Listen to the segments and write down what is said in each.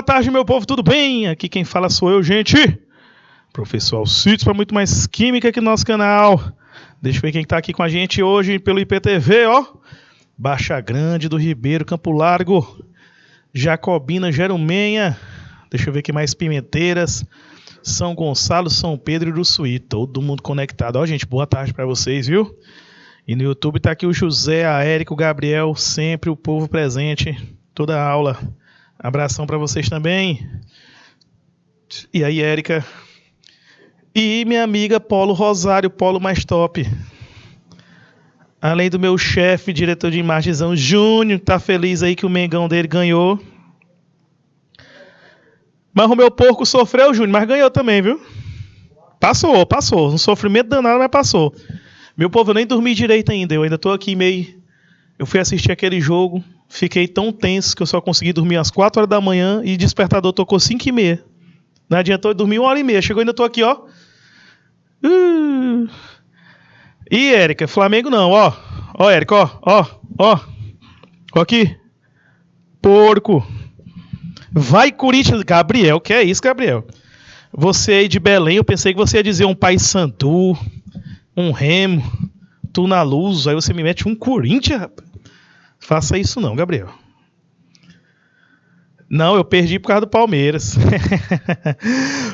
tarde, meu povo, tudo bem? Aqui quem fala sou eu, gente. Professor Alcides, para muito mais química aqui no nosso canal. Deixa eu ver quem está aqui com a gente hoje pelo IPTV, ó. Baixa Grande do Ribeiro, Campo Largo, Jacobina, Jerumenha. Deixa eu ver aqui mais Pimenteiras, São Gonçalo, São Pedro e Uruçuí. Todo mundo conectado. Ó, gente, boa tarde para vocês, viu? E no YouTube tá aqui o José, a Érica, o Gabriel, sempre o povo presente, toda a aula. Abração para vocês também. E aí, Érica? E minha amiga Polo Rosário, Polo mais top. Além do meu chefe, diretor de imagens, Júnior, tá feliz aí que o Mengão dele ganhou. Mas o meu porco sofreu, Júnior, mas ganhou também, viu? Passou. Um sofrimento danado, mas passou. Meu povo, eu nem dormi direito ainda. Eu ainda tô aqui meio... Eu fui assistir aquele jogo, fiquei tão tenso que eu só consegui dormir às 4 horas da manhã e despertador tocou 5h30. Não adiantou eu dormir 1h30. Chegou, ainda tô aqui, ó. E Érica, Flamengo não, ó. Ó, Érica, ó. Ó aqui. Porco. Vai, Corinthians. Gabriel, que é isso, Gabriel? Você aí de Belém, eu pensei que você ia dizer um Paysandu, um Remo, tu na Luz, aí você me mete um Corinthians, rapaz. Faça isso não, Gabriel. Não, eu perdi por causa do Palmeiras.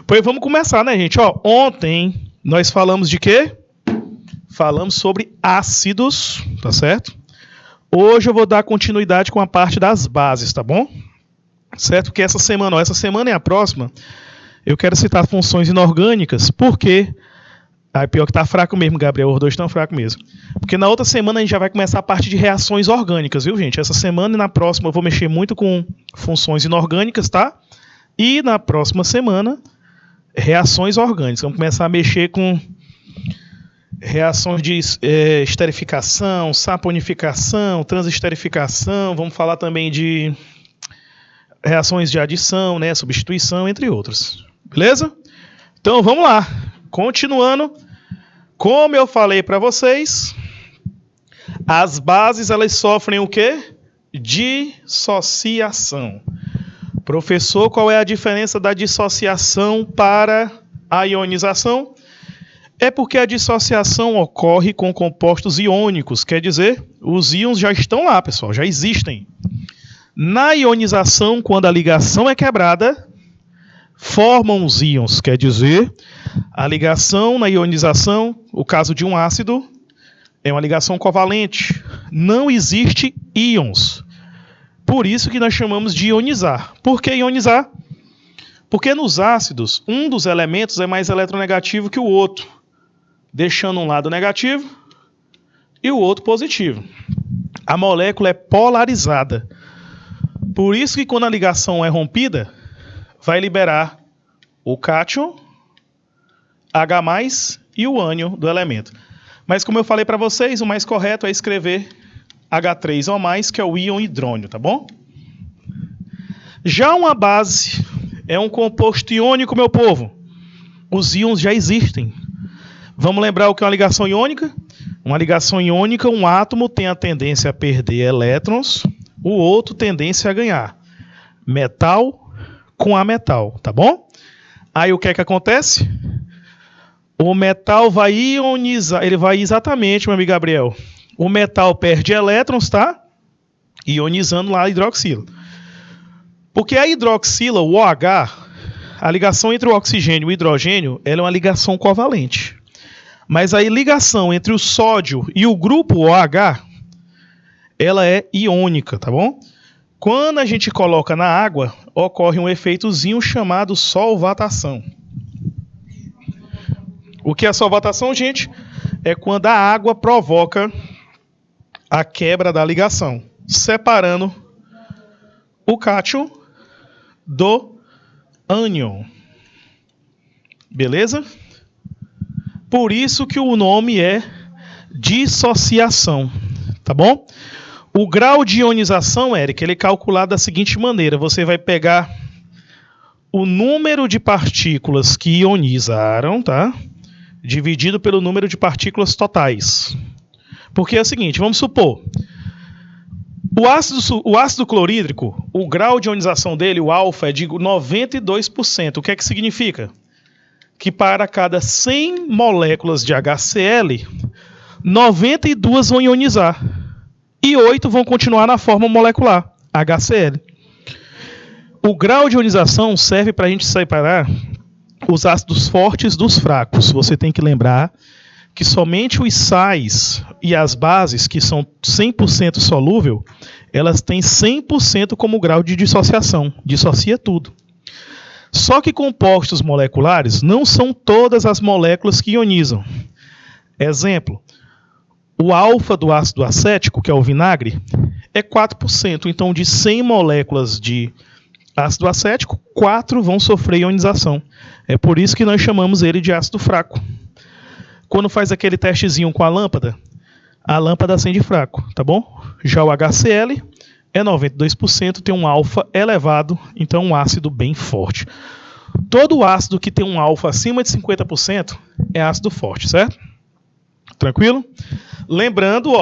Pois vamos começar, né, gente? Ó, ontem nós falamos de quê? Falamos sobre ácidos, tá certo? Hoje eu vou dar continuidade com a parte das bases, tá bom? Certo? Porque essa semana e a próxima, eu quero citar funções inorgânicas, porque... pior que tá fraco mesmo, Gabriel, os dois estão fracos mesmo. Porque na outra semana a gente já vai começar a parte de reações orgânicas, viu, gente? Essa semana e na próxima eu vou mexer muito com funções inorgânicas, tá? E na próxima semana, reações orgânicas. Vamos começar a mexer com reações de esterificação, saponificação, transesterificação. Vamos falar também de reações de adição, né? Substituição, entre outras. Beleza? Então vamos lá. Continuando, como eu falei para vocês, as bases elas sofrem o quê? Dissociação. Professor, qual é a diferença da dissociação para a ionização? É porque a dissociação ocorre com compostos iônicos, quer dizer, os íons já estão lá, pessoal, já existem. Na ionização, quando a ligação é quebrada, formam os íons, quer dizer, a ligação na ionização, o caso de um ácido, é uma ligação covalente. Não existe íons. Por isso que nós chamamos de ionizar. Por que ionizar? Porque nos ácidos, um dos elementos é mais eletronegativo que o outro, deixando um lado negativo e o outro positivo. A molécula é polarizada. Por isso que quando a ligação é rompida, vai liberar o cátion, H+, e o ânion do elemento. Mas como eu falei para vocês, o mais correto é escrever H3O+, que é o íon hidrônio, tá bom? Já uma base é um composto iônico, meu povo. Os íons já existem. Vamos lembrar o que é uma ligação iônica? Uma ligação iônica, um átomo tem a tendência a perder elétrons, o outro tendência a ganhar. Metal com a metal, tá bom? Aí o que é que acontece? O metal vai ionizar, ele vai exatamente, meu amigo Gabriel. O metal perde elétrons, tá? Ionizando lá a hidroxila. Porque a hidroxila, o OH, a ligação entre o oxigênio e o hidrogênio, ela é uma ligação covalente. Mas a ligação entre o sódio e o grupo OH, ela é iônica, tá bom? Quando a gente coloca na água, ocorre um efeitozinho chamado solvatação. O que é a solvatação, gente? É quando a água provoca a quebra da ligação, separando o cátion do ânion. Beleza? Por isso que o nome é dissociação, tá bom? O grau de ionização, Érica, ele é calculado da seguinte maneira. Você vai pegar o número de partículas que ionizaram, tá? Dividido pelo número de partículas totais. Porque é o seguinte, vamos supor, O ácido clorídrico, o grau de ionização dele, o alfa, é de 92%. O que é que significa? Que para cada 100 moléculas de HCl, 92 vão ionizar e 8 vão continuar na forma molecular, HCl. O grau de ionização serve para a gente separar os ácidos fortes dos fracos. Você tem que lembrar que somente os sais e as bases, que são 100% solúvel, elas têm 100% como grau de dissociação. Dissocia tudo. Só que compostos moleculares não são todas as moléculas que ionizam. Exemplo, o alfa do ácido acético, que é o vinagre, é 4%. Então, de 100 moléculas de ácido acético, 4 vão sofrer ionização. É por isso que nós chamamos ele de ácido fraco. Quando faz aquele testezinho com a lâmpada acende fraco, tá bom? Já o HCl é 92%, tem um alfa elevado, então um ácido bem forte. Todo ácido que tem um alfa acima de 50% é ácido forte, certo? Tranquilo? Lembrando,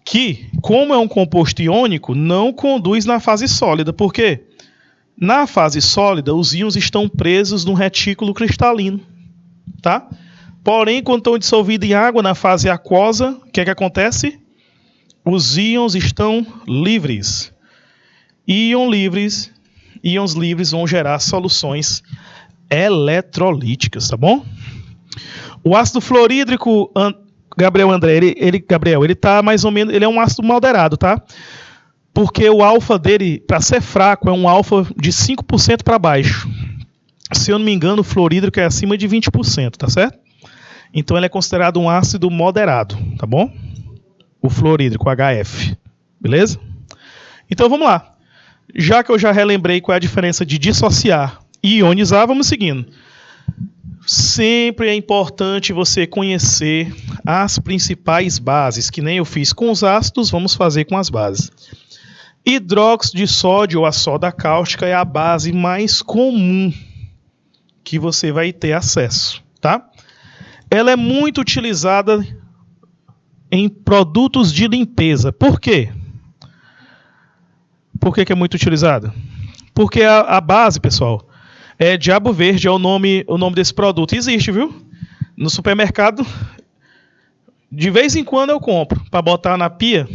que como é um composto iônico, não conduz na fase sólida. Por quê? Na fase sólida, os íons estão presos no retículo cristalino, tá? Porém, quando estão dissolvidos em água na fase aquosa, o que é que acontece? Os íons estão livres. Íons livres vão gerar soluções eletrolíticas, tá bom? O ácido fluorídrico, Gabriel André, ele tá mais ou menos, ele é um ácido moderado, tá? Porque o alfa dele, para ser fraco, é um alfa de 5% para baixo. Se eu não me engano, o fluorídrico é acima de 20%, tá certo? Então ele é considerado um ácido moderado, tá bom? O fluorídrico, o HF. Beleza? Então vamos lá. Já que eu já relembrei qual é a diferença de dissociar e ionizar, vamos seguindo. Sempre é importante você conhecer as principais bases, que nem eu fiz com os ácidos, vamos fazer com as bases. Hidróxido de sódio ou a soda cáustica é a base mais comum que você vai ter acesso, tá? Ela é muito utilizada em produtos de limpeza. Por quê? Por que é muito utilizada? Porque a base, pessoal, é Diabo Verde, é o nome desse produto. Existe, viu? No supermercado, de vez em quando eu compro para botar na pia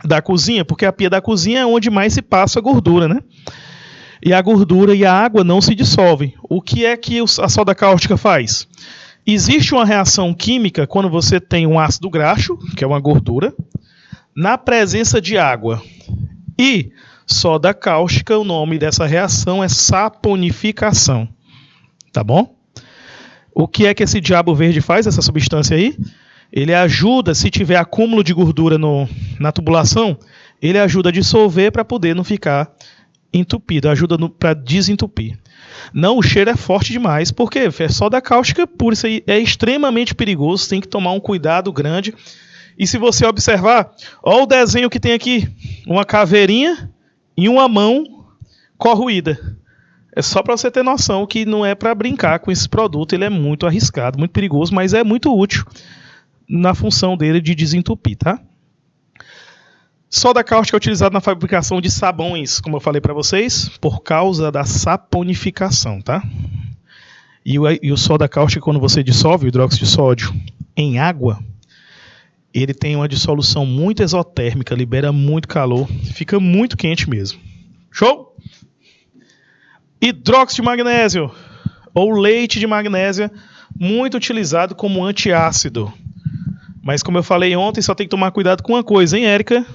da cozinha, porque a pia da cozinha é onde mais se passa a gordura, né? E a gordura e a água não se dissolvem. O que é que a soda cáustica faz? Existe uma reação química quando você tem um ácido graxo, que é uma gordura, na presença de água. E soda cáustica, o nome dessa reação é saponificação. Tá bom? O que é que esse Diabo Verde faz, essa substância aí? Ele ajuda, se tiver acúmulo de gordura na tubulação, ele ajuda a dissolver para poder não ficar entupido, ajuda para desentupir. Não, o cheiro é forte demais, porque é soda cáustica pura, isso aí é extremamente perigoso, tem que tomar um cuidado grande. E se você observar, olha o desenho que tem aqui, uma caveirinha e uma mão corroída. É só para você ter noção que não é para brincar com esse produto, ele é muito arriscado, muito perigoso, mas é muito útil na função dele de desentupir, tá? Soda cáustica é utilizada na fabricação de sabões, como eu falei para vocês, por causa da saponificação, tá? E o soda cáustica, quando você dissolve o hidróxido de sódio em água, ele tem uma dissolução muito exotérmica, libera muito calor, fica muito quente mesmo. Show? Hidróxido de magnésio, ou leite de magnésia, muito utilizado como antiácido. Mas como eu falei ontem, só tem que tomar cuidado com uma coisa, hein, Érica?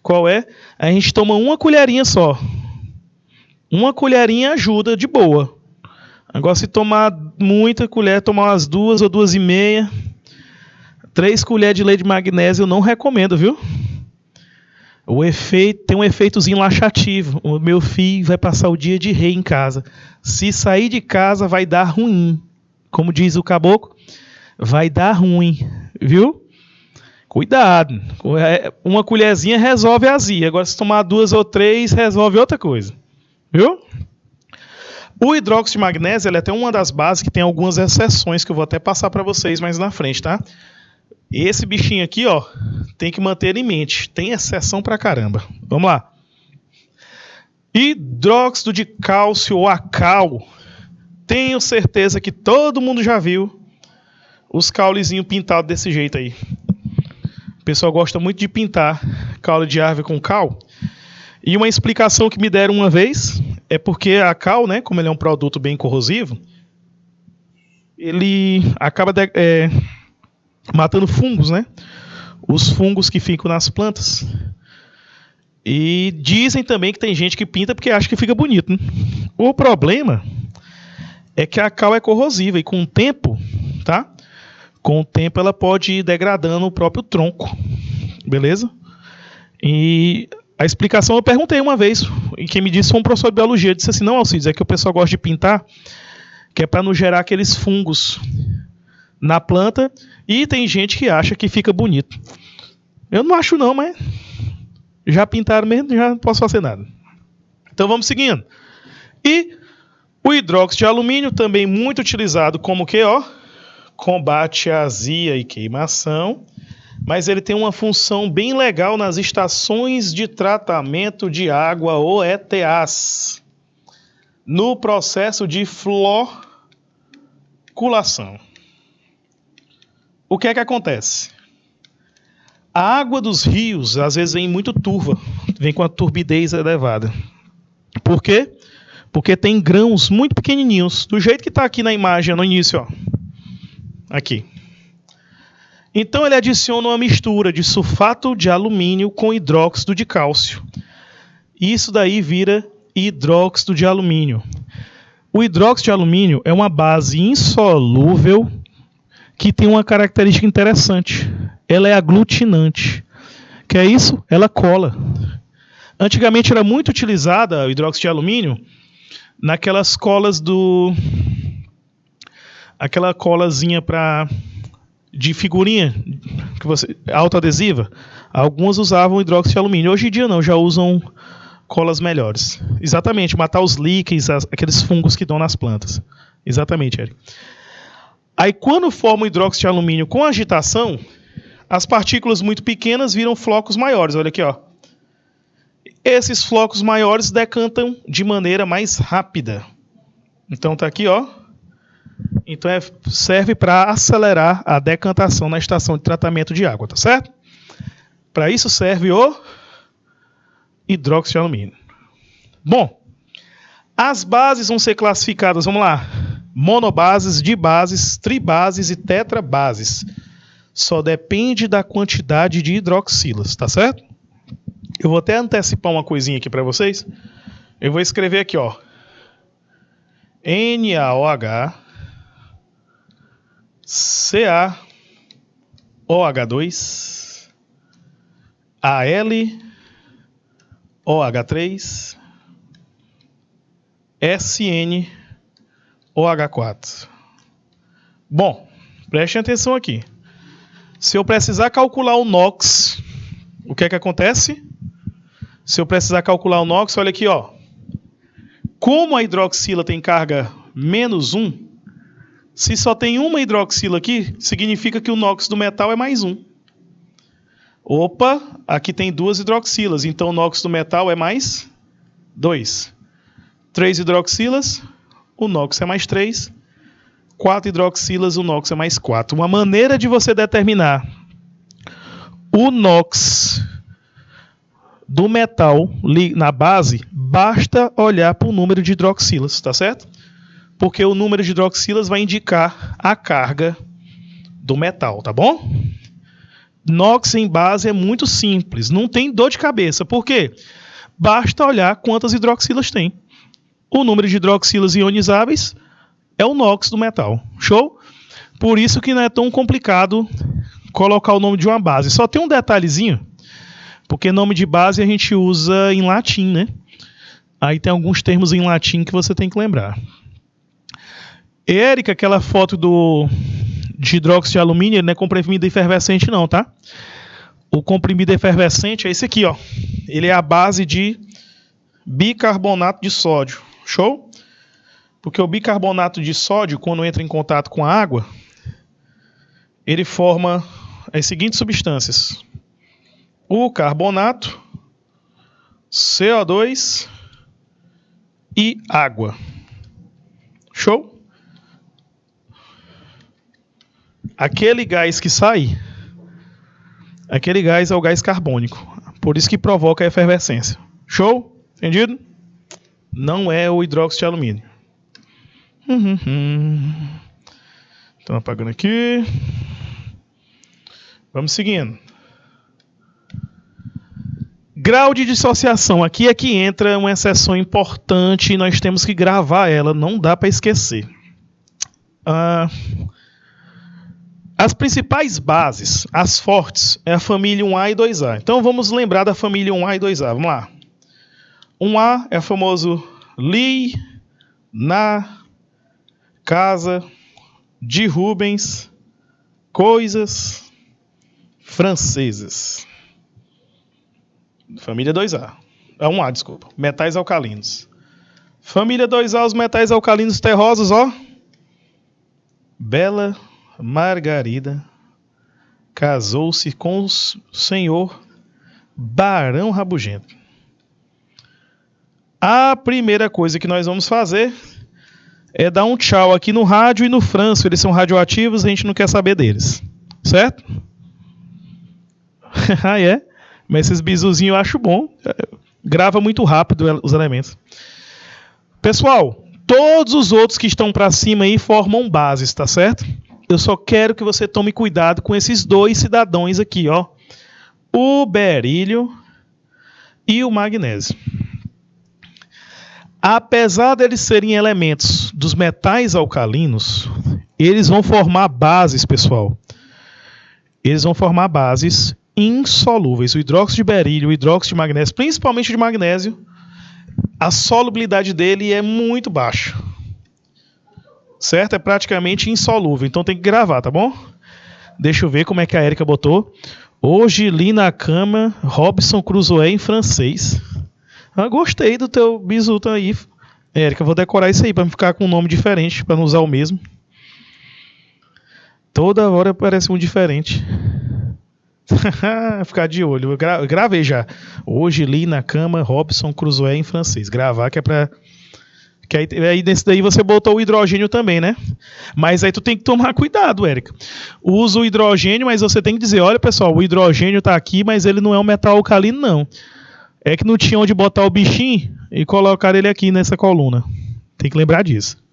Qual é? A gente toma uma colherinha só. Uma colherinha ajuda de boa. Agora, se tomar muita colher, tomar umas 2 ou 2,5, 3 colheres de leite de magnésio eu não recomendo, viu? O efeito tem um efeitozinho laxativo. O meu filho vai passar o dia de rei em casa. Se sair de casa, vai dar ruim. Como diz o caboclo, vai dar ruim, viu? Cuidado. Uma colherzinha resolve a azia. Agora, se tomar 2 ou 3, resolve outra coisa. Viu? O hidróxido de magnésio ele é até uma das bases que tem algumas exceções que eu vou até passar para vocês mais na frente, tá? Esse bichinho aqui, ó, tem que manter em mente. Tem exceção pra caramba. Vamos lá. Hidróxido de cálcio ou a cal. Tenho certeza que todo mundo já viu os caulezinhos pintados desse jeito aí. O pessoal gosta muito de pintar caule de árvore com cal. E uma explicação que me deram uma vez é porque a cal, né, como ele é um produto bem corrosivo, ele acaba matando fungos, né? Os fungos que ficam nas plantas. E dizem também que tem gente que pinta porque acha que fica bonito, né? O problema é que a cal é corrosiva e com o tempo, tá? Com o tempo ela pode ir degradando o próprio tronco, beleza? E a explicação eu perguntei uma vez, e quem me disse foi um professor de biologia. Ele disse assim: não, Alcides, é que o pessoal gosta de pintar, que é para não gerar aqueles fungos na planta, e tem gente que acha que fica bonito. Eu não acho não, mas já pintaram mesmo, já não posso fazer nada. Então vamos seguindo. E o hidróxido de alumínio, também muito utilizado como que, ó, combate a azia e queimação, mas ele tem uma função bem legal nas estações de tratamento de água, ou ETAs, no processo de floculação. O que é que acontece? A água dos rios, às vezes, vem muito turva, vem com a turbidez elevada. Por quê? Porque tem grãos muito pequenininhos, do jeito que está aqui na imagem, no início, ó. Aqui. Então, ele adiciona uma mistura de sulfato de alumínio com hidróxido de cálcio. Isso daí vira hidróxido de alumínio. O hidróxido de alumínio é uma base insolúvel que tem uma característica interessante. Ela é aglutinante. Que é isso? Ela cola. Antigamente era muito utilizada o hidróxido de alumínio naquelas colas aquela colazinha de figurinha que autoadesiva. Algumas usavam hidróxido de alumínio. Hoje em dia não, já usam colas melhores. Exatamente, matar os líquens, aqueles fungos que dão nas plantas. Exatamente, Eric. Aí quando forma o hidróxido de alumínio com agitação, as partículas muito pequenas viram flocos maiores. Olha aqui, ó. Esses flocos maiores decantam de maneira mais rápida. Então tá aqui, ó. Então serve para acelerar a decantação na estação de tratamento de água, tá certo? Para isso serve o hidróxido de alumínio. Bom, as bases vão ser classificadas, vamos lá. Monobases, dibases, tribases e tetrabases. Só depende da quantidade de hidroxilas, tá certo? Eu vou até antecipar uma coisinha aqui para vocês. Eu vou escrever aqui, ó. NaOH, CaOH2, AlOH3, SnOH4. Bom, prestem atenção aqui. Se eu precisar calcular o NOx, o que é que acontece? Se eu precisar calcular o NOx, olha aqui, ó. Como a hidroxila tem carga -1, se só tem uma hidroxila aqui, significa que o NOx do metal é +1. Opa, aqui tem 2 hidroxilas, então o NOx do metal é +2. 3 hidroxilas, o NOx é +3. 4 hidroxilas, o NOx é +4. Uma maneira de você determinar o NOx do metal na base, basta olhar para o número de hidroxilas, tá certo? Porque o número de hidroxilas vai indicar a carga do metal, tá bom? NOx em base é muito simples, não tem dor de cabeça. Por quê? Basta olhar quantas hidroxilas tem. O número de hidroxilas ionizáveis é o NOx do metal. Show? Por isso que não é tão complicado colocar o nome de uma base. Só tem um detalhezinho, porque nome de base a gente usa em latim, né? Aí tem alguns termos em latim que você tem que lembrar. Érica, aquela foto de hidróxido de alumínio, ele não é comprimido efervescente não, tá? O comprimido efervescente é esse aqui, ó. Ele é a base de bicarbonato de sódio. Show? Porque o bicarbonato de sódio, quando entra em contato com a água, ele forma as seguintes substâncias. o carbonato, CO2 e água. Show? Aquele gás que sai, aquele gás é o gás carbônico. Por isso que provoca a efervescência. Show? Entendido? Não é o hidróxido de alumínio. Estão apagando aqui. Vamos seguindo. Grau de dissociação. Aqui é que entra uma exceção importante e nós temos que gravar ela. Não dá para esquecer. As principais bases, as fortes, é a família 1A e 2A. Então vamos lembrar da família 1A e 2A. Vamos lá. 1A é o famoso Li, Na, Casa, de Rubens, Coisas, Franceses. Família 2A. 1A, desculpa. Metais alcalinos. Família 2A, os metais alcalinos terrosos, ó. Bela Margarida casou-se com o senhor Barão Rabugento. A primeira coisa que nós vamos fazer é dar um tchau aqui no rádio e no Franço. Eles são radioativos, a gente não quer saber deles. Certo? Ah, é? Mas esses bisuzinhos eu acho bom. Grava muito rápido os elementos. Pessoal, todos os outros que estão para cima aí formam bases, tá certo? Eu só quero que você tome cuidado com esses dois cidadãos aqui, ó. O berílio e o magnésio. Apesar deles serem elementos dos metais alcalinos, eles vão formar bases, pessoal. Eles vão formar bases insolúveis. O hidróxido de berílio, o hidróxido de magnésio, principalmente de magnésio, a solubilidade dele é muito baixa. Certo? É praticamente insolúvel. Então tem que gravar, tá bom? Deixa eu ver como é que a Érica botou. Hoje li na cama Robinson Crusoe em francês. Gostei do teu bizu aí, Érica. Vou decorar isso aí para ficar com um nome diferente, para não usar o mesmo. Toda hora parece um diferente. Ficar de olho. Eu gravei já. Hoje li na cama Robinson Crusoe em francês. Gravar que é para... Que aí nesse daí você botou o hidrogênio também, né? Mas aí tu tem que tomar cuidado, Érica. Usa o hidrogênio, mas você tem que dizer, olha pessoal, o hidrogênio tá aqui, mas ele não é um metal alcalino não. É que não tinha onde botar o bichinho e colocar ele aqui nessa coluna. Tem que lembrar disso.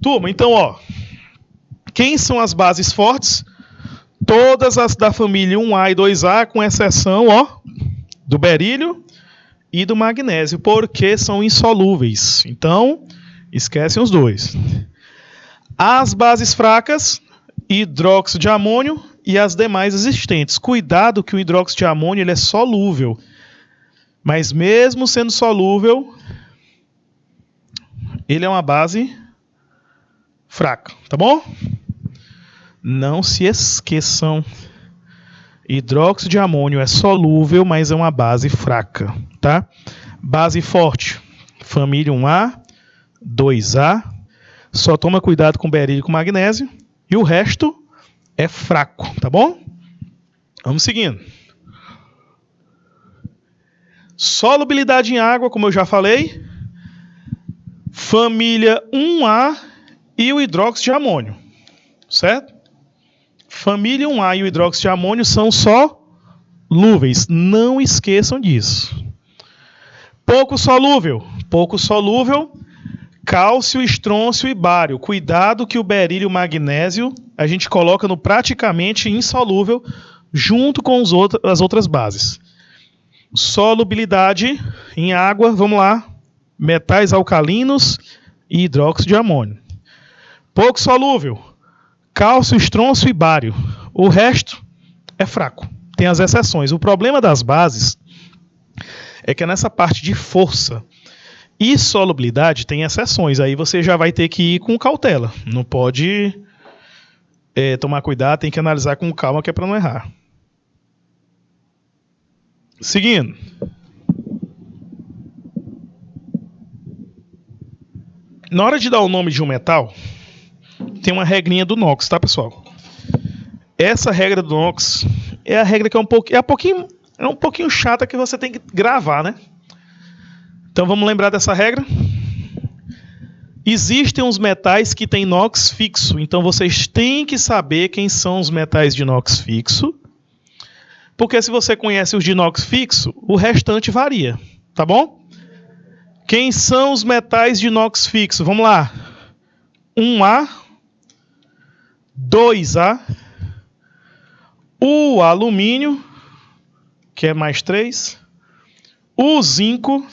Turma, então, ó. Quem são as bases fortes? Todas as da família 1A e 2A, com exceção, ó, do berílio e do magnésio, porque são insolúveis. Então, esquecem os dois. As bases fracas, hidróxido de amônio e as demais existentes. Cuidado que o hidróxido de amônio ele é solúvel. Mas mesmo sendo solúvel, ele é uma base fraca, tá bom? Não se esqueçam. Hidróxido de amônio é solúvel, mas é uma base fraca, tá? Base forte, família 1A, 2A. Só toma cuidado com berílio e com magnésio. E o resto é fraco, tá bom? Vamos seguindo. Solubilidade em água, como eu já falei. Família 1A e o hidróxido de amônio. Certo? Família 1A e o hidróxido de amônio são solúveis. Não esqueçam disso. Pouco solúvel. Pouco solúvel. Cálcio, estrôncio e bário. Cuidado que o berílio e o magnésio a gente coloca no praticamente insolúvel junto com as outras bases. Solubilidade em água, vamos lá. Metais alcalinos e hidróxido de amônio. Pouco solúvel. Cálcio, estrôncio e bário. O resto é fraco. Tem as exceções. O problema das bases é que nessa parte de força e solubilidade tem exceções. Aí você já vai ter que ir com cautela. Não pode tomar cuidado, tem que analisar com calma que é para não errar. Seguindo. Na hora de dar o nome de um metal, tem uma regrinha do NOX, tá, pessoal? Essa regra do NOX, é a regra que é um pouquinho chata que você tem que gravar, né? Então vamos lembrar dessa regra? Existem os metais que têm NOx fixo, então vocês têm que saber quem são os metais de NOx fixo, porque se você conhece os de NOx fixo, o restante varia, tá bom? Quem são os metais de NOx fixo? Vamos lá. 1A, 2A, o alumínio, que é mais 3, o zinco,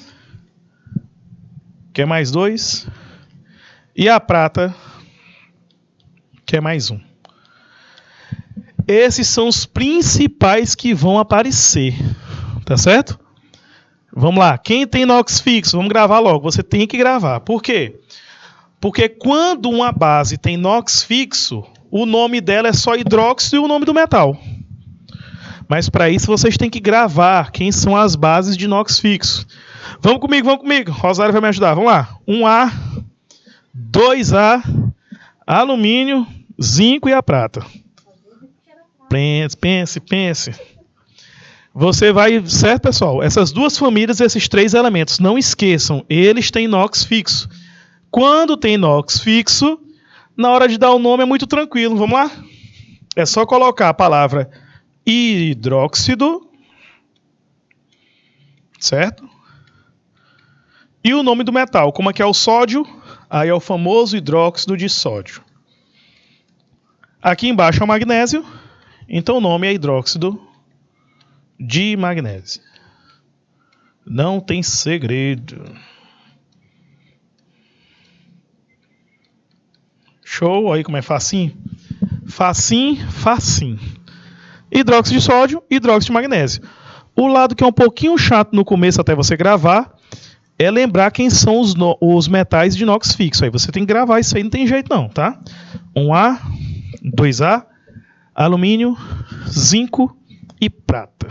que é mais 2, e a prata, que é mais 1. Esses são os principais que vão aparecer, tá certo? Vamos lá, quem tem NOx fixo? Vamos gravar logo, você tem que gravar. Por quê? Porque quando uma base tem NOx fixo, o nome dela é só hidróxido e o nome do metal. Mas para isso vocês têm que gravar quem são as bases de NOx fixo. Vamos comigo. Rosário vai me ajudar. Vamos lá. 1A, 2A, alumínio, zinco e a prata. Pense. Você vai... Certo, pessoal? Essas duas famílias, esses três elementos, não esqueçam, eles têm NOx fixo. Quando tem NOx fixo, na hora de dar o nome é muito tranquilo. Vamos lá? É só colocar a palavra hidróxido, certo? E o nome do metal, como aqui é o sódio, aí é o famoso hidróxido de sódio. Aqui embaixo é o magnésio, então o nome é hidróxido de magnésio. Não tem segredo. Show, aí como é facinho? Facinho. Hidróxido de sódio, hidróxido de magnésio. O lado que é um pouquinho chato no começo até você gravar é lembrar quem são os metais de NOx fixo. Aí você tem que gravar isso aí, não tem jeito não, tá? 1A, 2A, alumínio, zinco e prata.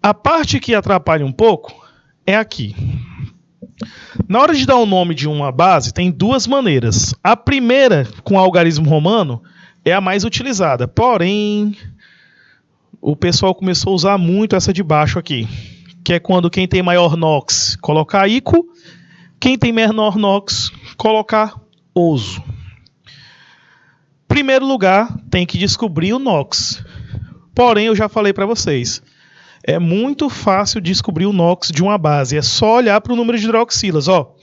A parte que atrapalha um pouco é aqui. Na hora de dar o nome de uma base, tem duas maneiras. A primeira, com algarismo romano, é a mais utilizada. Porém, o pessoal começou a usar muito essa de baixo aqui, que é quando quem tem maior NOx colocar ICO, quem tem menor NOx colocar OSO. Primeiro lugar, tem que descobrir o NOx. Porém, eu já falei para vocês, é muito fácil descobrir o NOx de uma base. É só olhar para o número de hidroxilas. Ó,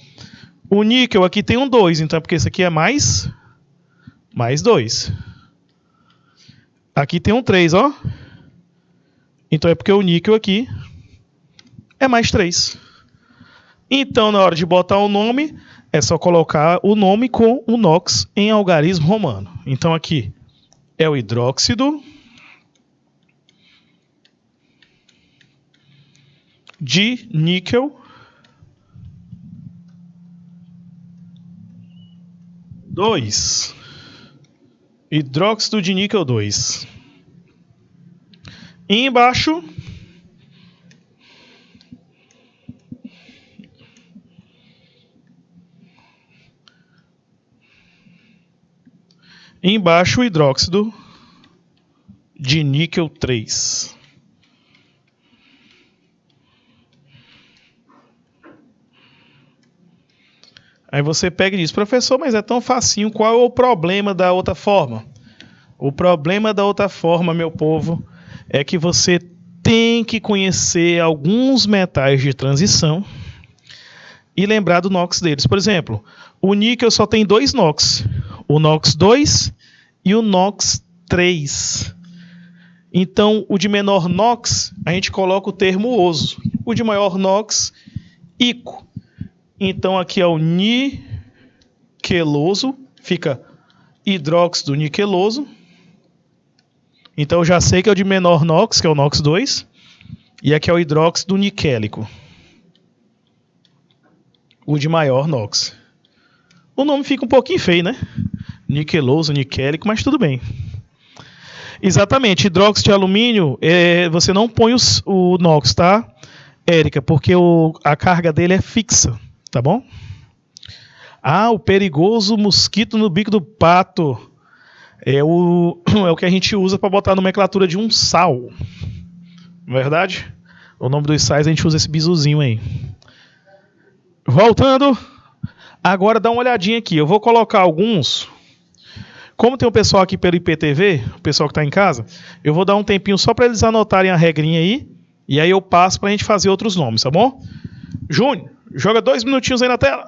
o níquel aqui tem um 2, então é porque esse aqui é mais 2. Aqui tem um 3, ó. Então é porque o níquel aqui é mais 3. Então, na hora de botar o nome, é só colocar o nome com o NOx em algarismo romano. Então aqui é o hidróxido de níquel 2. Hidróxido de níquel 2. E embaixo o hidróxido de níquel 3. Aí você pega e diz, professor, mas é tão facinho, qual é o problema da outra forma? O problema da outra forma, meu povo, é que você tem que conhecer alguns metais de transição e lembrar do NOx deles. Por exemplo, o níquel só tem 2 NOx, o NOx 2 e o NOx 3. Então, o de menor NOx, a gente coloca o termo oso. O de maior NOx, ICO. Então, aqui é o niqueloso, fica hidróxido niqueloso. Então, eu já sei que é o de menor NOx, que é o NOx 2. E aqui é o hidróxido niquélico. O de maior NOx. O nome fica um pouquinho feio, né? Niqueloso, niquélico, mas tudo bem. Exatamente, hidróxido de alumínio, você não põe o NOx, tá, Érica? Porque a carga dele é fixa, tá bom? Ah, o perigoso mosquito no bico do pato. é o que a gente usa para botar a nomenclatura de um sal. Verdade? O nome dos sais a gente usa esse bizuzinho aí. Voltando. Agora dá uma olhadinha aqui. Eu vou colocar alguns. Como tem o pessoal aqui pelo IPTV, o pessoal que está em casa, eu vou dar um tempinho só para eles anotarem a regrinha aí. E aí eu passo para a gente fazer outros nomes, tá bom? Júnior, joga 2 minutinhos aí na tela.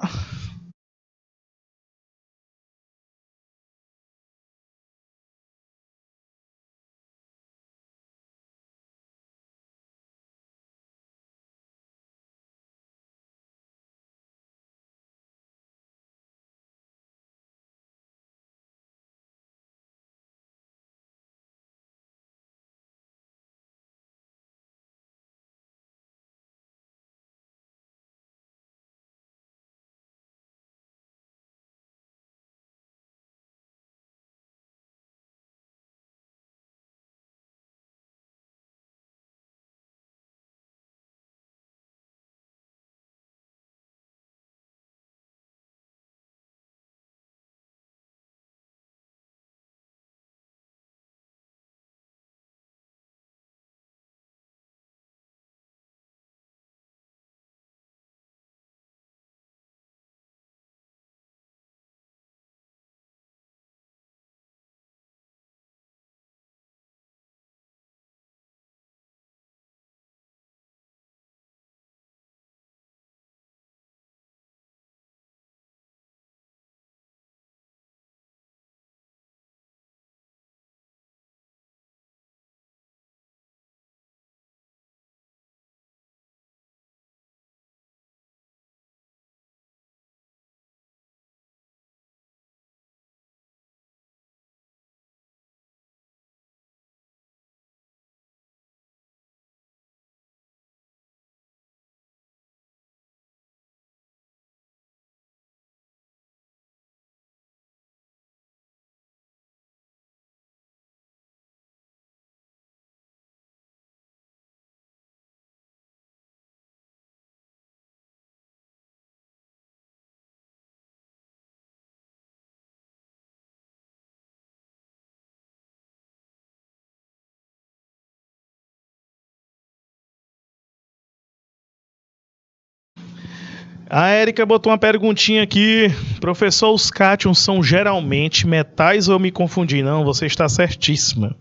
A Érica botou uma perguntinha aqui. Professor, os cátions são geralmente metais ou eu me confundi? Não, você está certíssima.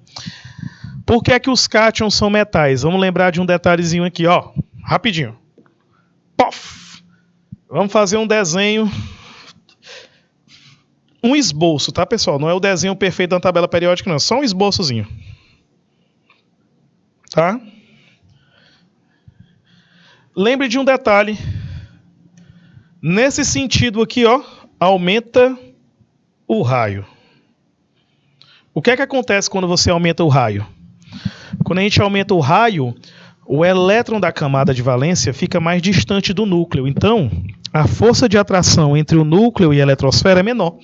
Por que é que os cátions são metais? Vamos lembrar de um detalhezinho aqui, ó. Rapidinho. Pof! Vamos fazer um desenho. Um esboço, tá, pessoal? Não é o desenho perfeito da tabela periódica, não. Só um esboçozinho. Tá? Lembre de um detalhe. Nesse sentido aqui, ó, aumenta o raio. O que é que acontece quando você aumenta o raio? Quando a gente aumenta o raio, o elétron da camada de valência fica mais distante do núcleo. Então, a força de atração entre o núcleo e a eletrosfera é menor.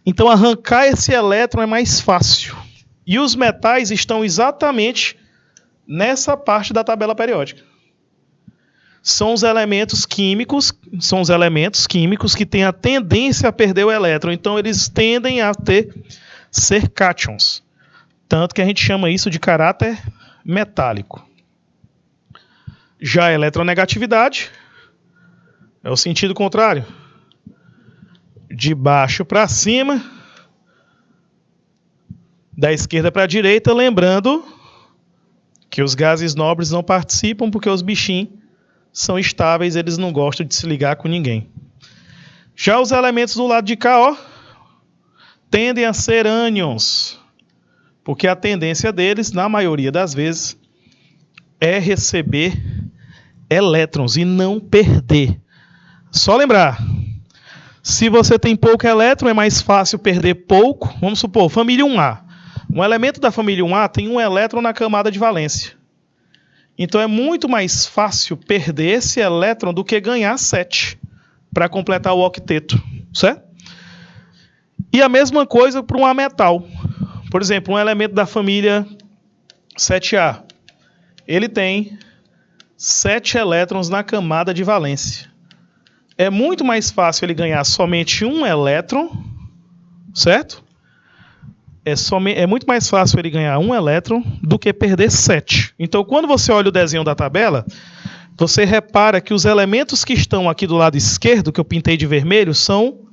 Então, arrancar esse elétron é mais fácil. E os metais estão exatamente nessa parte da tabela periódica. São os elementos químicos que têm a tendência a perder o elétron. Então, eles tendem a ser cátions. Tanto que a gente chama isso de caráter metálico. Já a eletronegatividade é o sentido contrário. De baixo para cima, da esquerda para a direita, lembrando que os gases nobres não participam porque os bichinhos são estáveis, eles não gostam de se ligar com ninguém. Já os elementos do lado de cá, ó, tendem a ser ânions, porque a tendência deles, na maioria das vezes, é receber elétrons e não perder. Só lembrar, se você tem pouco elétron, é mais fácil perder pouco. Vamos supor, família 1A. Um elemento da família 1A tem um elétron na camada de valência. Então é muito mais fácil perder esse elétron do que ganhar 7 para completar o octeto, certo? E a mesma coisa para um ametal. Por exemplo, um elemento da família 7A. Ele tem 7 elétrons na camada de valência. É muito mais fácil ele ganhar somente um elétron, certo? é muito mais fácil ele ganhar 1 elétron do que perder 7. Então, quando você olha o desenho da tabela, você repara que os elementos que estão aqui do lado esquerdo, que eu pintei de vermelho, são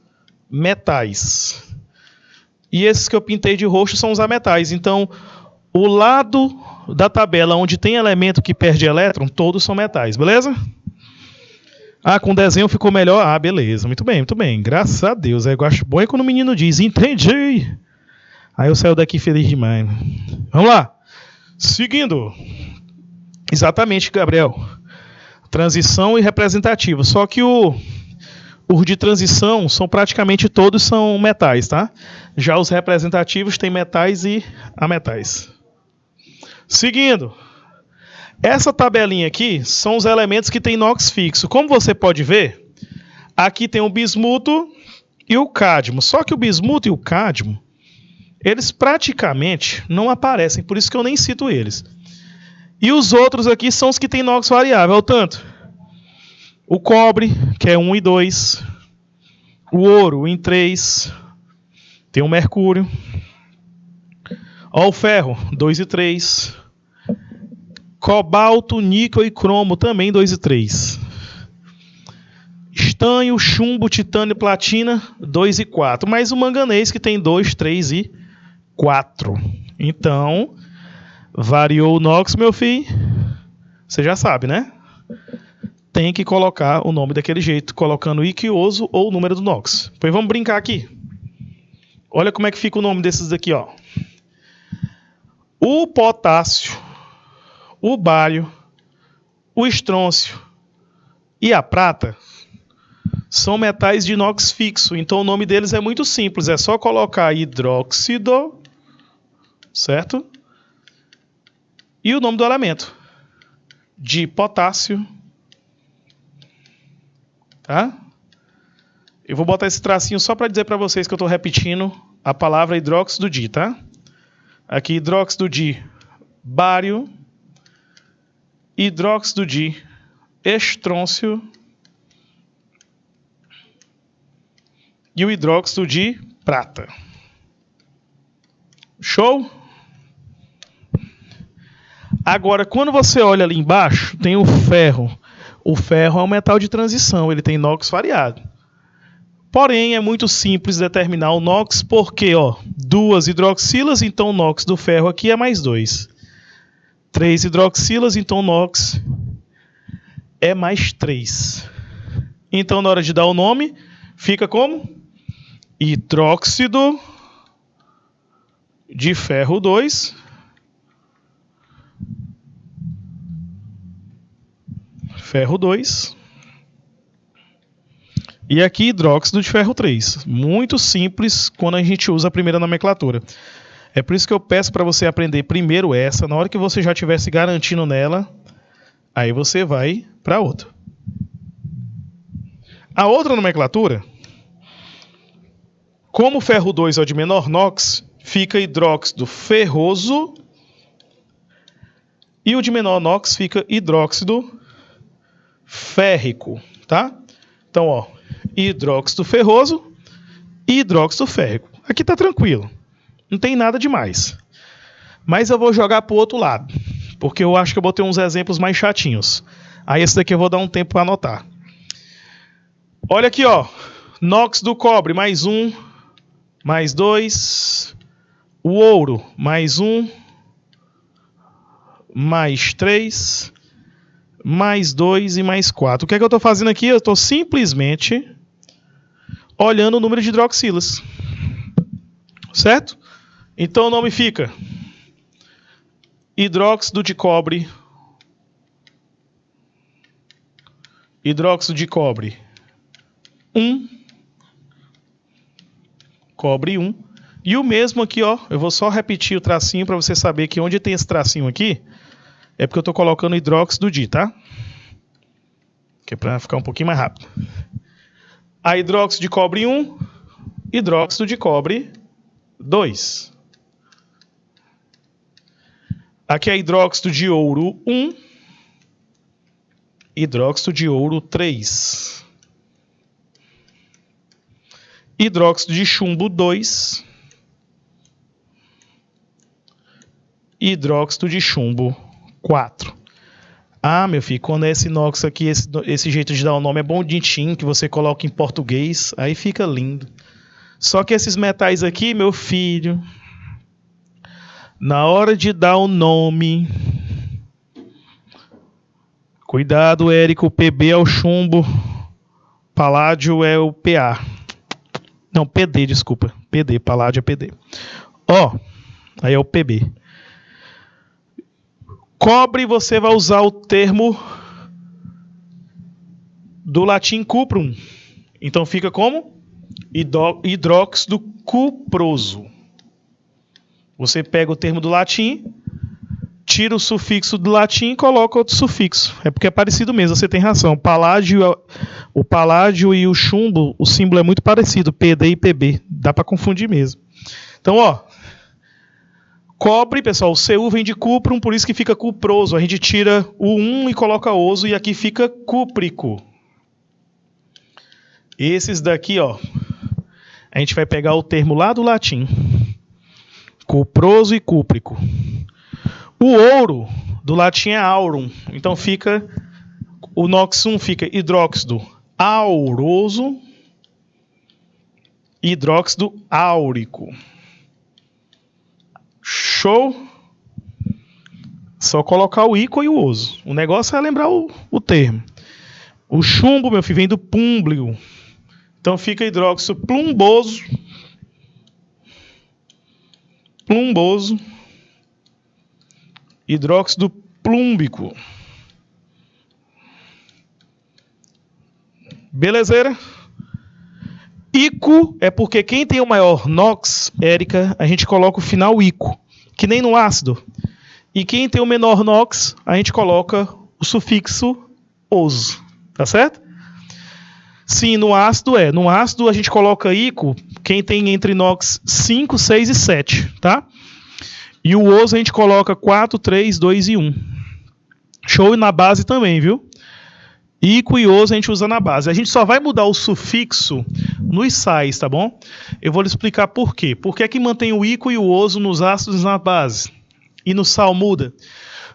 metais. E esses que eu pintei de roxo são os ametais. Então, o lado da tabela onde tem elemento que perde elétron, todos são metais, beleza? Ah, com o desenho ficou melhor? Ah, beleza, muito bem, muito bem. Graças a Deus. Eu acho bom é quando o menino diz, entendi. Aí eu saio daqui feliz demais. Vamos lá. Seguindo. Exatamente, Gabriel. Transição e representativo. Só que os de transição são praticamente todos são metais, tá? Já os representativos têm metais e ametais. Seguindo. Essa tabelinha aqui são os elementos que tem NOx fixo. Como você pode ver, aqui tem o bismuto e o cádmio. Só que o bismuto e o cádmio, eles praticamente não aparecem, por isso que eu nem cito eles. E os outros aqui são os que tem NOx variável, tanto o cobre, que é 1 e 2, o ouro em 3, tem o mercúrio, ó, o ferro 2 e 3, cobalto, níquel e cromo também 2 e 3. Estanho, chumbo, titânio e platina 2 e 4. Mais o manganês que tem 2, 3 e 4. Então, variou o NOx, meu filho. Você já sabe, né? Tem que colocar o nome daquele jeito, colocando iquioso ou o número do NOx. Pois vamos brincar aqui. Olha como é que fica o nome desses daqui, ó. O potássio, o bário, o estrôncio e a prata são metais de NOx fixo. Então o nome deles é muito simples. É só colocar hidróxido, certo? E o nome do elemento. De potássio. Tá? Eu vou botar esse tracinho só para dizer para vocês que eu estou repetindo a palavra hidróxido de, tá? Aqui hidróxido de bário, hidróxido de estrôncio e o hidróxido de prata. Show? Agora, quando você olha ali embaixo, tem o ferro. O ferro é um metal de transição, ele tem NOx variado. Porém, é muito simples determinar o NOx porque, ó, 2 hidroxilas, então o NOx do ferro aqui é mais 2. 3 hidroxilas, então o NOx é mais 3. Então, na hora de dar o nome, fica como? Hidróxido de ferro 2. Ferro 2. E aqui hidróxido de ferro 3. Muito simples quando a gente usa a primeira nomenclatura. É por isso que eu peço para você aprender primeiro essa. Na hora que você já estiver se garantindo nela, aí você vai para outra. A outra nomenclatura, como o ferro 2 é o de menor NOx, fica hidróxido ferroso. E o de menor NOx fica hidróxido férrico, tá? Então, ó, hidróxido ferroso e hidróxido férrico. Aqui tá tranquilo, não tem nada demais. Mas eu vou jogar pro outro lado, porque eu acho que eu botei uns exemplos mais chatinhos. Aí esse daqui eu vou dar um tempo para anotar. Olha aqui, ó, NOx do cobre, mais 1, mais 2. O ouro, mais 1, mais 3. Mais 2 e mais 4. O que é que eu estou fazendo aqui? Eu estou simplesmente olhando o número de hidroxilas. Certo? Então o nome fica hidróxido de cobre. Hidróxido de cobre 1. Cobre 1. E o mesmo aqui, ó. Eu vou só repetir o tracinho para você saber que onde tem esse tracinho aqui é porque eu estou colocando hidróxido de, tá? Que é para ficar um pouquinho mais rápido. A hidróxido de cobre 1, hidróxido de cobre 2. Aqui é hidróxido de ouro 1, hidróxido de ouro 3. Hidróxido de chumbo 2. hidróxido de chumbo 4. Ah, meu filho, quando é esse inox aqui, esse jeito de dar o nome é bonitinho, que você coloca em português, aí fica lindo. Só que esses metais aqui, meu filho, na hora de dar o nome... Cuidado, Érico, o PB é o chumbo, paládio é o PA. Não, PD, desculpa. PD, paládio é PD. Ó, aí é o PB. Cobre, você vai usar o termo do latim cuprum. Então fica como? Hidróxido cuproso. Você pega o termo do latim, tira o sufixo do latim e coloca outro sufixo. É porque é parecido mesmo, você tem razão. O paládio e o chumbo, o símbolo é muito parecido, PD e PB. Dá para confundir mesmo. Então, ó, cobre, pessoal, o Cu vem de cuprum, por isso que fica cuproso. A gente tira o 1 e coloca oso e aqui fica cúprico. Esses daqui, ó, a gente vai pegar o termo lá do latim. Cuproso e cúprico. O ouro do latim é aurum, então fica o NOx1 fica hidróxido auroso, hidróxido áurico. Show? Só colocar o íco e o oso. O negócio é lembrar o termo. O chumbo, meu filho, vem do púmblio. Então fica hidróxido plumboso, hidróxido plúmbico. Belezeira? Ico é porque quem tem o maior NOx, Érica, a gente coloca o final ico, que nem no ácido. E quem tem o menor NOx, a gente coloca o sufixo oso. Tá certo? Sim, no ácido é. No ácido a gente coloca ico, quem tem entre NOx 5, 6 e 7, tá? E o oso a gente coloca 4, 3, 2 e 1. Show, e na base também, viu? Ico e oso a gente usa na base. A gente só vai mudar o sufixo nos sais, tá bom? Eu vou lhe explicar por quê. Por que é que mantém o ico e o oso nos ácidos na base? E no sal muda?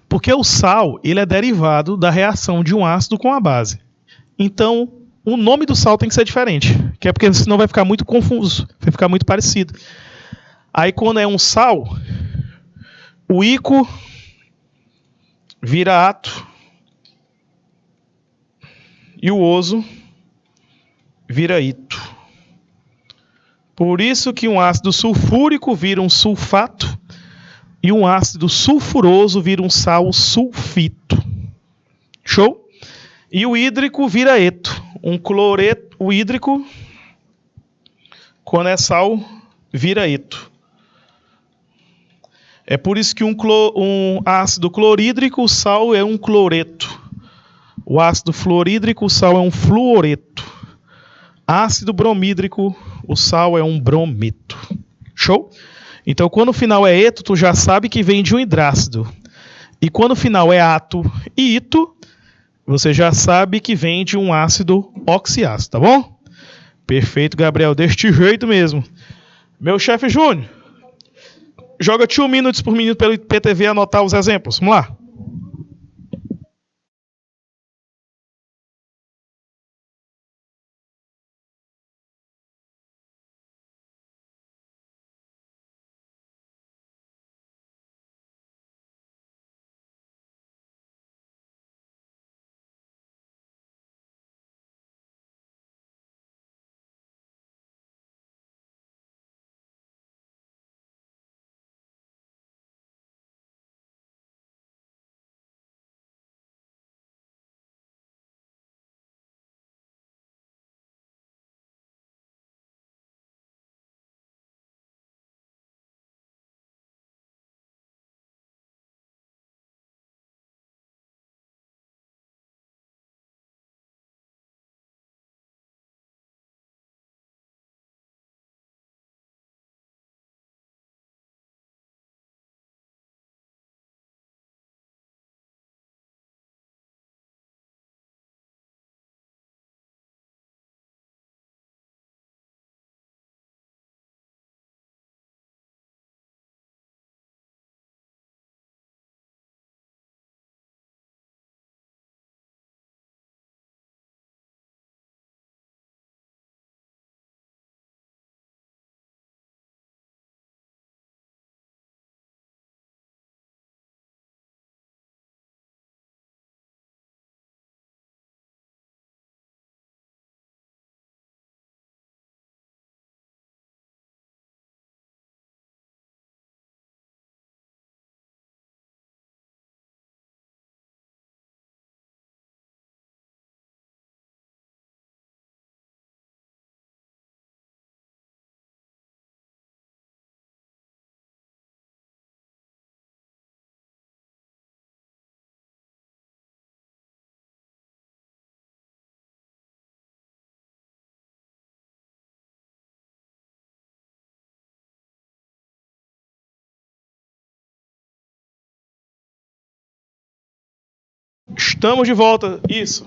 Porque o sal, ele é derivado da reação de um ácido com a base. Então, o nome do sal tem que ser diferente. Que é porque senão vai ficar muito confuso. Vai ficar muito parecido. Aí quando é um sal, o ico vira ato e o oso vira ito. Por isso que um ácido sulfúrico vira um sulfato e um ácido sulfuroso vira um sal sulfito. Show? E o hídrico vira eto. Um cloreto, o hídrico, quando é sal, vira eto. É por isso que um ácido clorídrico, o sal é um cloreto. O ácido fluorídrico, o sal é um fluoreto. Ácido bromídrico, o sal é um brometo. Show? Então, quando o final é eto, tu já sabe que vem de um hidrácido. E quando o final é ato e ito, você já sabe que vem de um ácido oxiácido, tá bom? Perfeito, Gabriel. Deste jeito mesmo. Meu chefe Júnior, joga 2 minutos por minuto pelo IPTV anotar os exemplos. Vamos lá. Estamos de volta. Isso.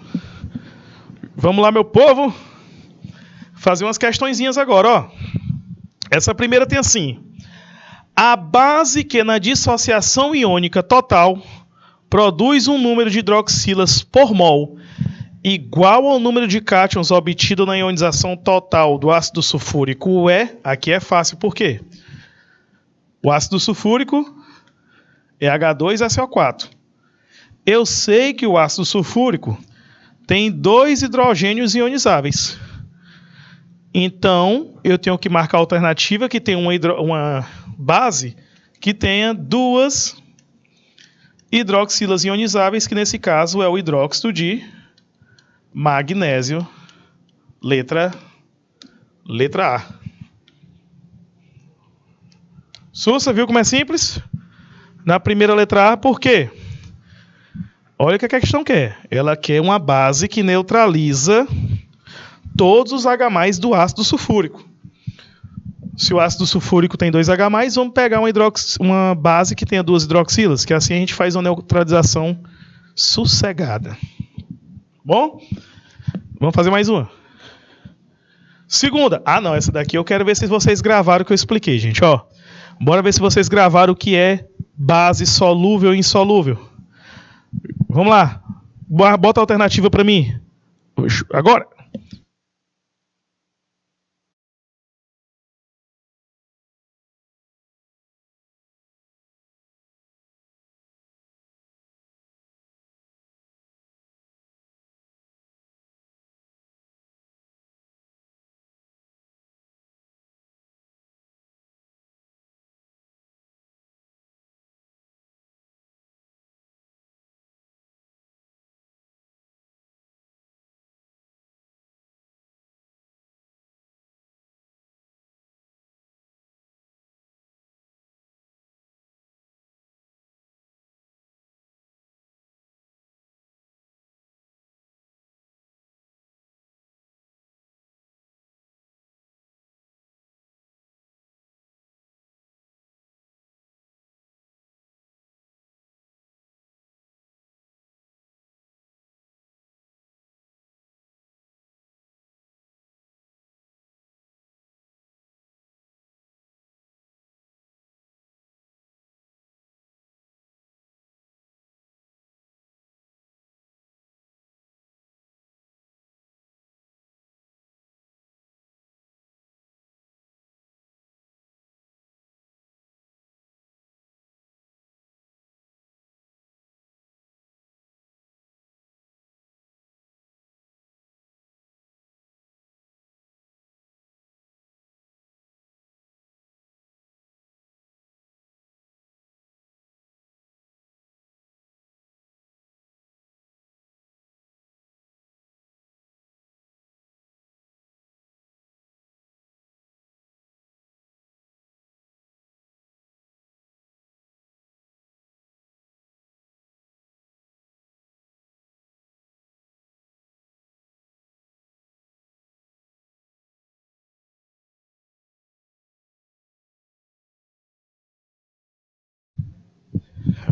Vamos lá, meu povo. Fazer umas questõezinhas agora, ó. Essa primeira tem assim. A base que na dissociação iônica total produz um número de hidroxilas por mol igual ao número de cátions obtido na ionização total do ácido sulfúrico aqui é fácil, por quê? O ácido sulfúrico é H2SO4. Eu sei que o ácido sulfúrico tem 2 hidrogênios ionizáveis. Então, eu tenho que marcar a alternativa que tem uma base que tenha 2 hidroxilas ionizáveis, que nesse caso é o hidróxido de magnésio, letra A. Sussa, viu como é simples? Na primeira letra A, por quê? Olha o que a questão quer. Ela quer uma base que neutraliza todos os H+ do ácido sulfúrico. Se o ácido sulfúrico tem 2 H+, vamos pegar uma base que tenha 2 hidroxilas, que assim a gente faz uma neutralização sossegada. Bom? Vamos fazer mais uma. Segunda. Não, essa daqui eu quero ver se vocês gravaram o que eu expliquei, gente. Ó, bora ver se vocês gravaram o que é base solúvel e insolúvel. Vamos lá. Bota a alternativa para mim. Agora.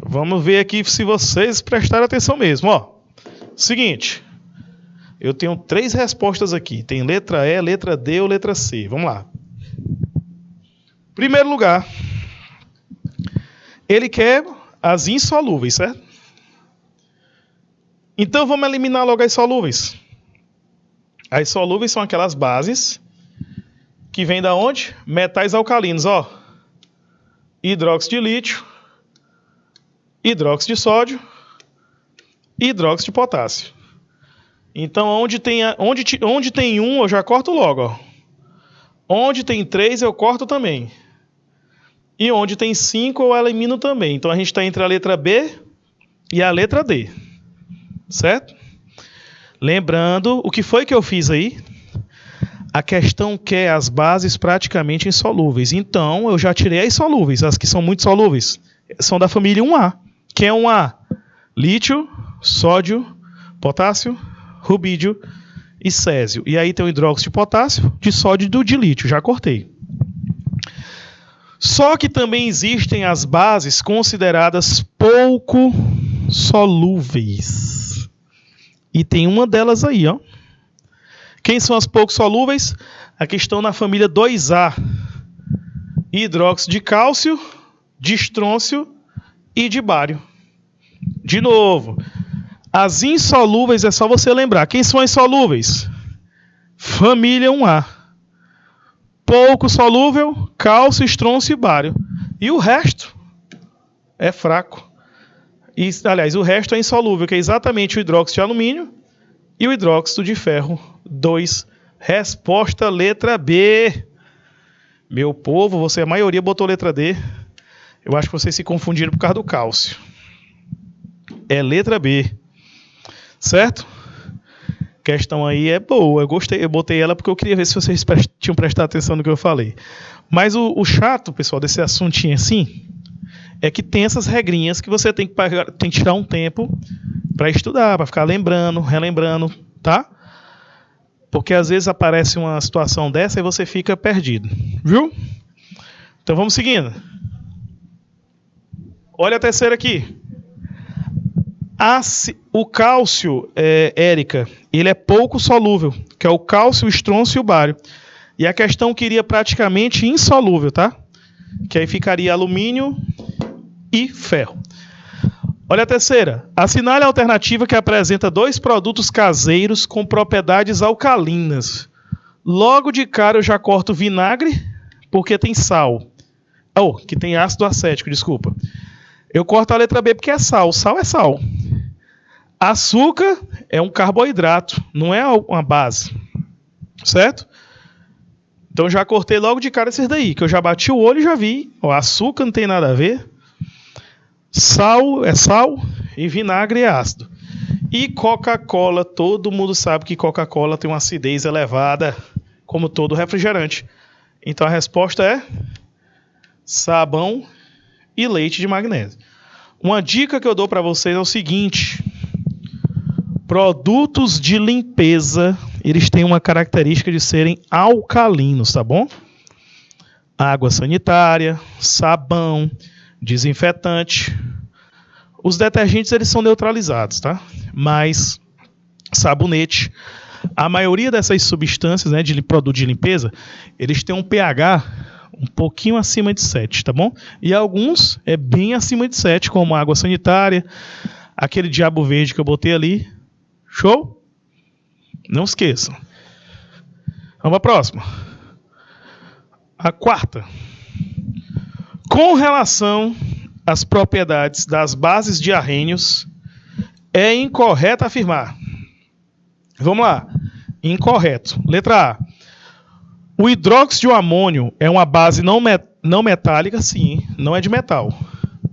Vamos ver aqui se vocês prestaram atenção mesmo. Ó, seguinte. Eu tenho 3 respostas aqui. Tem letra E, letra D ou letra C. Vamos lá. Primeiro lugar. Ele quer as insolúveis, certo? Então vamos eliminar logo as solúveis. As solúveis são aquelas bases que vêm da onde? Metais alcalinos, ó. Hidróxido de lítio, hidróxido de sódio e hidróxido de potássio. Então, onde tem 1, eu já corto logo, ó. Onde tem 3, eu corto também. E onde tem 5, eu elimino também. Então, a gente está entre a letra B e a letra D. Certo? Lembrando, o que foi que eu fiz aí? A questão quer as bases praticamente insolúveis. Então, eu já tirei as solúveis, as que são muito solúveis. São da família 1A. Que é 1A? Lítio, sódio, potássio, rubídio e césio. E aí tem o hidróxido de potássio, de sódio e de lítio. Já cortei. Só que também existem as bases consideradas pouco solúveis. E tem uma delas aí, ó. Quem são as pouco solúveis? Aqui estão na família 2A. Hidróxido de cálcio, de estrôncio e de bário. De novo, as insolúveis é só você lembrar. Quem são as solúveis? Família 1A. Pouco solúvel, cálcio, estrôncio e bário. E o resto é fraco. E, aliás, o resto é insolúvel, que é exatamente o hidróxido de alumínio e o hidróxido de ferro 2. Resposta letra B. Meu povo, a maioria botou letra D. Eu acho que vocês se confundiram por causa do cálcio. É letra B. Certo? A questão aí é boa. Eu botei ela porque eu queria ver se vocês tinham prestado atenção no que eu falei. Mas o chato, pessoal, desse assuntinho assim, é que tem essas regrinhas que você tem que tirar um tempo para estudar, para ficar lembrando, relembrando, tá? Porque às vezes aparece uma situação dessa e você fica perdido. Viu? Então vamos seguindo. Olha a terceira aqui. O cálcio, Érica, ele é pouco solúvel, que é o cálcio, o estrôncio e o bário. E a questão queria praticamente insolúvel, tá? Que aí ficaria alumínio e ferro. Olha a terceira. Assinale a alternativa que apresenta 2 produtos caseiros com propriedades alcalinas. Logo de cara eu já corto vinagre, porque tem sal. Que tem ácido acético, desculpa. Eu corto a letra B porque é sal. Sal é sal. Açúcar é um carboidrato, não é uma base. Certo? Então já cortei logo de cara esses daí, que eu já bati o olho e já vi. Açúcar não tem nada a ver. Sal é sal e vinagre é ácido. E Coca-Cola, todo mundo sabe que Coca-Cola tem uma acidez elevada, como todo refrigerante. Então a resposta é sabão e leite de magnésio. Uma dica que eu dou para vocês é o seguinte: produtos de limpeza, eles têm uma característica de serem alcalinos, tá bom? Água sanitária, sabão, desinfetante. Os detergentes eles são neutralizados, tá? Mas sabonete, a maioria dessas substâncias, né, de produto de limpeza, eles têm um pH um pouquinho acima de 7, tá bom? E alguns é bem acima de 7, como água sanitária, aquele diabo verde que eu botei ali. Show? Não esqueçam. Vamos para a próxima. A quarta. Com relação às propriedades das bases de arrênios, é incorreto afirmar. Vamos lá. Incorreto. Letra A. O hidróxido de amônio é uma base não metálica, sim, não é de metal.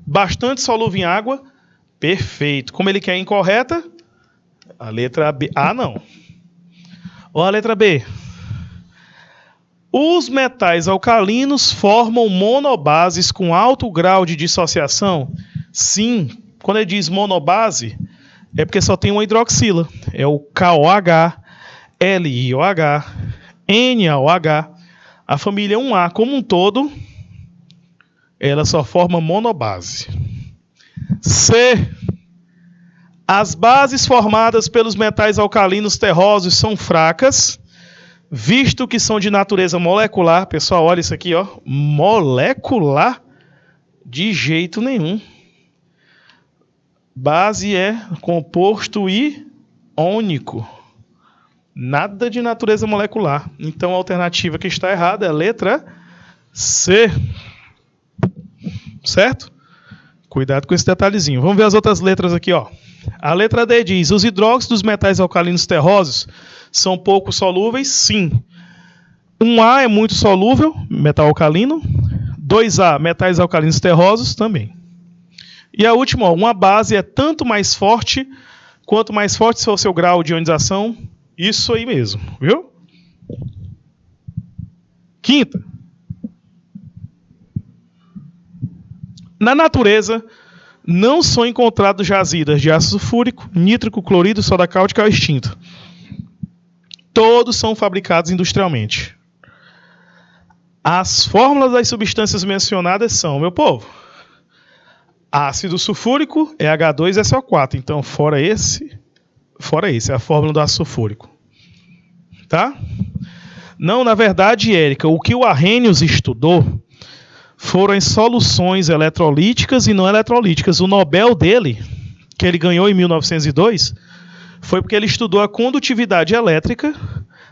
Bastante solúvel em água, perfeito. Como ele quer incorreta? A letra B. Ah, não. Ou a letra B. Os metais alcalinos formam monobases com alto grau de dissociação? Sim. Quando ele diz monobase, é porque só tem uma hidroxila. É o KOH, LiOH, NaOH. A família 1A como um todo, ela só forma monobase. C. As bases formadas pelos metais alcalinos terrosos são fracas, visto que são de natureza molecular. Pessoal, olha isso aqui, ó. Molecular? De jeito nenhum. Base é composto iônico. Nada de natureza molecular. Então a alternativa que está errada é a letra C. Certo? Cuidado com esse detalhezinho. Vamos ver as outras letras aqui, ó. A letra D diz: os hidróxidos dos metais alcalinos terrosos são pouco solúveis? Sim. 1A é muito solúvel, metal alcalino. 2A, metais alcalinos terrosos também. E a última, ó, uma base é tanto mais forte, quanto mais forte for o seu grau de ionização. Isso aí mesmo, viu? Quinta. Na natureza, não são encontrados jazidas de ácido sulfúrico, nítrico, clorídrio, soda cáustica ou extinto. Todos são fabricados industrialmente. As fórmulas das substâncias mencionadas são, meu povo, ácido sulfúrico é H2SO4. Então, fora esse, Fora isso, é a fórmula do ácido sulfúrico. Tá? Não, na verdade, Érica, o que o Arrhenius estudou foram as soluções eletrolíticas e não eletrolíticas. O Nobel dele, que ele ganhou em 1902, foi porque ele estudou a condutividade elétrica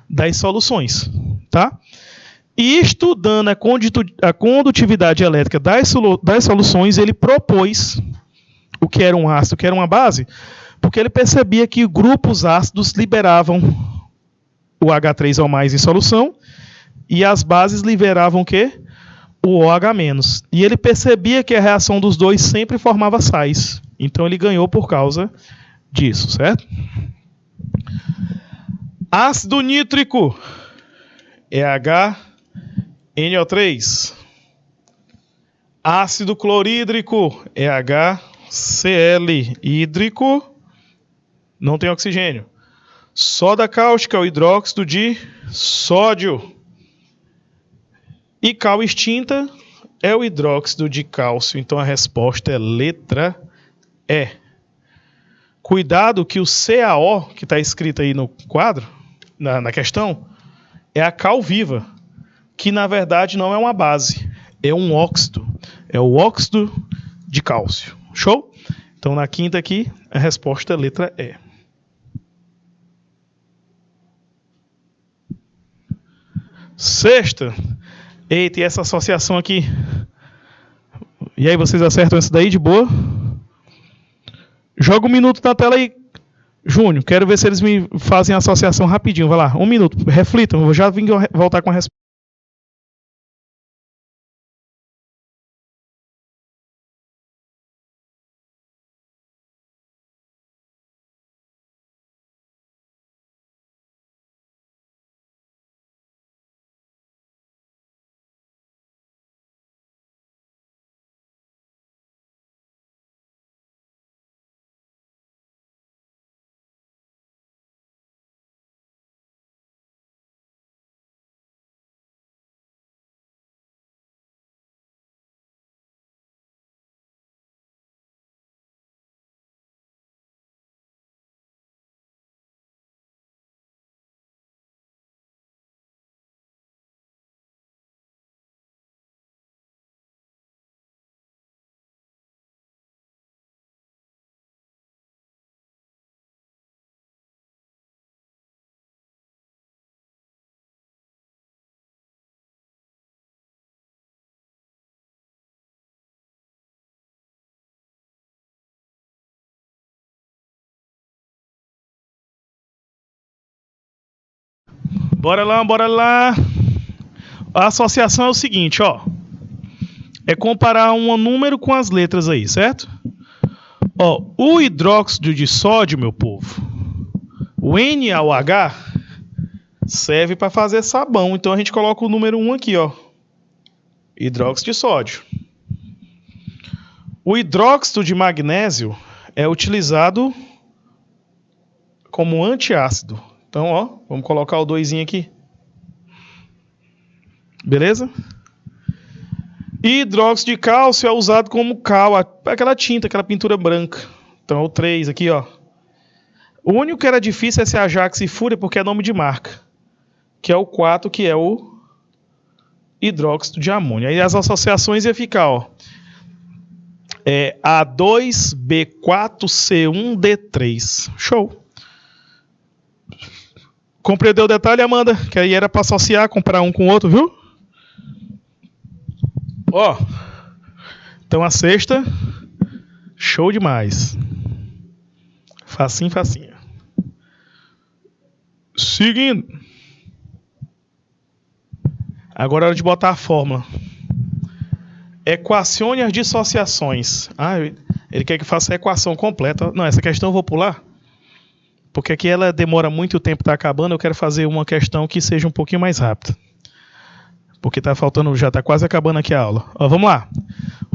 das soluções. Tá? E estudando a condutividade elétrica das soluções, ele propôs o que era um ácido, o que era uma base, porque ele percebia que grupos ácidos liberavam o H3O+ em solução e as bases liberavam o quê? O OH-. E ele percebia que a reação dos dois sempre formava sais. Então ele ganhou por causa disso, certo? Ácido nítrico é HNO3. Ácido clorídrico é HCl hídrico. Não tem oxigênio. Soda cáustica é o hidróxido de sódio. E cal extinta é o hidróxido de cálcio. Então a resposta é letra E. Cuidado que o CaO, que está escrito aí no quadro, na questão, é a cal viva, que na verdade não é uma base, é um óxido. É o óxido de cálcio. Show? Então na quinta aqui, a resposta é letra E. Sexta. Eita, e essa associação aqui? E aí, vocês acertam essa daí de boa? Joga 1 minuto na tela aí, Júnior. Quero ver se eles me fazem a associação rapidinho. Vai lá, 1 minuto. Reflitam, eu já vim voltar com a resposta. Bora lá, bora lá. A associação é o seguinte, ó. É comparar um número com as letras aí, certo? Ó, o hidróxido de sódio, meu povo, o NaOH, serve para fazer sabão. Então a gente coloca o número 1 aqui, ó. Hidróxido de sódio. O hidróxido de magnésio é utilizado como antiácido. Então, ó, vamos colocar o 2 aqui. Beleza? E hidróxido de cálcio é usado como cal, aquela tinta, aquela pintura branca. Então, o 3 aqui, ó. O único que era difícil é ser Ajax e Fúria, porque é nome de marca. Que é o 4, que é o hidróxido de amônio. Aí as associações iam ficar, ó. A2B4C1D3. Show. Compreendeu o detalhe, Amanda? Que aí era para associar, comparar um com o outro, viu? Ó. Então a sexta, show demais. Facinho, facinho. Seguindo. Agora é hora de botar a fórmula. Equacione as dissociações. Ah, ele quer que faça a equação completa. Não, essa questão eu vou pular. Porque aqui ela demora muito, o tempo está acabando. Eu quero fazer uma questão que seja um pouquinho mais rápida. Porque está faltando, já está quase acabando aqui a aula. Ó, vamos lá.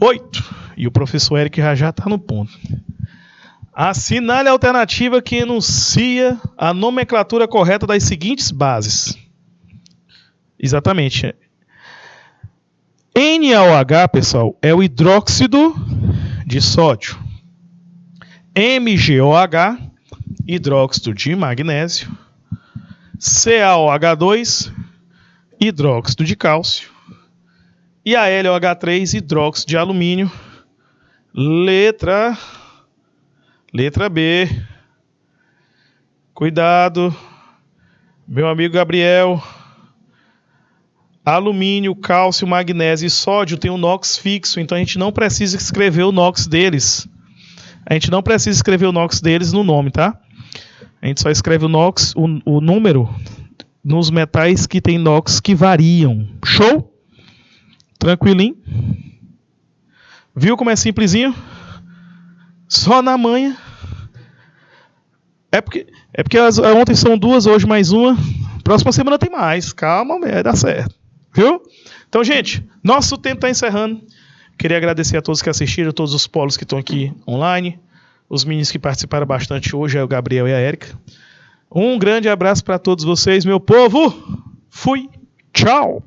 8. E o professor Eric já está no ponto. Assinale a alternativa que enuncia a nomenclatura correta das seguintes bases. Exatamente. NaOH, pessoal, é o hidróxido de sódio. MgOH hidróxido de magnésio. CaOH2, hidróxido de cálcio. E a LOH3, hidróxido de alumínio. Letra B. Cuidado, meu amigo Gabriel. Alumínio, cálcio, magnésio e sódio tem um NOx fixo, então a gente não precisa escrever o NOx deles. A gente não precisa escrever o NOx deles no nome, tá? A gente só escreve o NOx, o número, nos metais que tem NOx que variam. Show? Tranquilinho? Viu como é simplesinho? Só na manha. É porque ontem são 2, hoje mais uma. Próxima semana tem mais. Calma, vai dar certo. Viu? Então, gente, nosso tempo está encerrando. Queria agradecer a todos que assistiram, todos os polos que estão aqui online. Os meninos que participaram bastante hoje, é o Gabriel e a Érica. Um grande abraço para todos vocês, meu povo. Fui. Tchau.